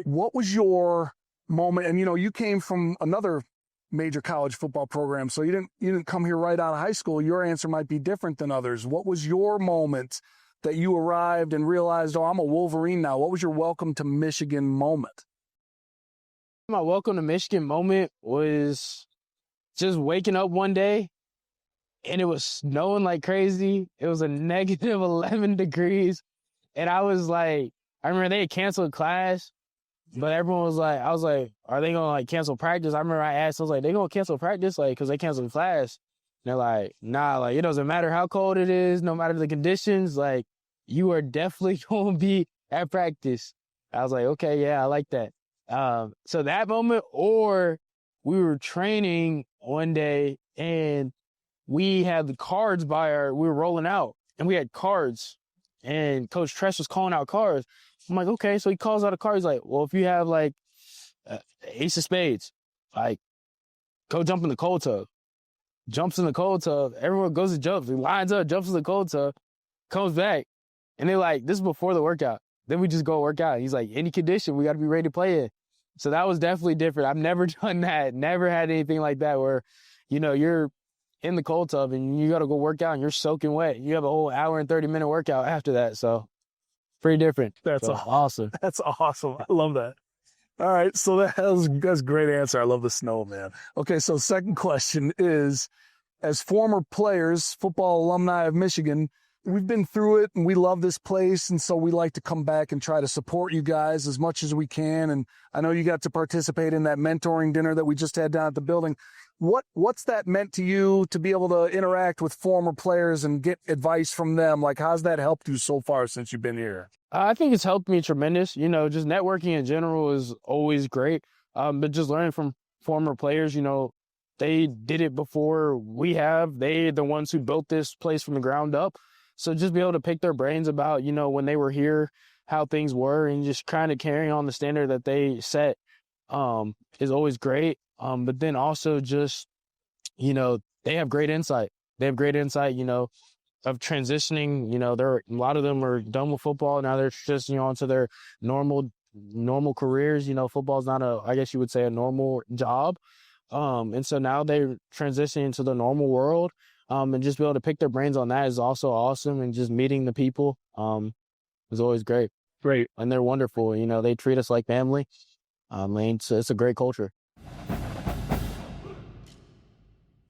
What was your moment? And, you came from another major college football program, so you didn't come here right out of high school. Your answer might be different than others. What was your moment that you arrived and realized, oh, I'm a Wolverine now? What was your welcome to Michigan moment? My welcome to Michigan moment was just waking up one day and it was snowing like crazy. It was a negative 11 degrees. And I was like, I remember they had canceled class, but everyone was like, I was like, are they going to like cancel practice? I remember I asked, I was like, they going to cancel practice? Like, cause they canceled class. And they're like, nah, like, it doesn't matter how cold it is, no matter the conditions, like, you are definitely going to be at practice. I was like, okay, yeah, I like that. So that moment, or we were training one day and we had the cards we were rolling out and we had cards and Coach Tress was calling out cards. I'm like, okay. So he calls out a card. He's like, well, if you have like ace of spades, like go jump in the cold tub. Jumps in the cold tub. Everyone goes and jumps. He lines up, jumps in the cold tub, comes back. And they're like, this is before the workout. Then we just go work out. He's like, any condition, we got to be ready to play it. So that was definitely different. I've never done that. Never had anything like that where, you're in the cold tub and you got to go work out and you're soaking wet. You have a whole hour and 30-minute workout after that. So pretty different. That's awesome. That's awesome. I love that. All right. So that's a great answer. I love the snow, man. Okay. So second question is, as former players, Football Alumni of Michigan, we've been through it and we love this place. And so we like to come back and try to support you guys as much as we can. And I know you got to participate in that mentoring dinner that we just had down at the building. What's that meant to you to be able to interact with former players and get advice from them? Like, how's that helped you so far since you've been here? I think it's helped me tremendous. Just networking in general is always great. But just learning from former players, they did it before we have. They're the ones who built this place from the ground up. So just be able to pick their brains about, when they were here, how things were, and just kind of carrying on the standard that they set is always great. But then also just, they have great insight. They have great insight, of transitioning. A lot of them are done with football. Now they're transitioning onto their normal careers. Football's not I guess you would say a normal job. And so now they're transitioning into the normal world. And just be able to pick their brains on that is also awesome. And just meeting the people is always great. Great. And they're wonderful. They treat us like family. It's a great culture.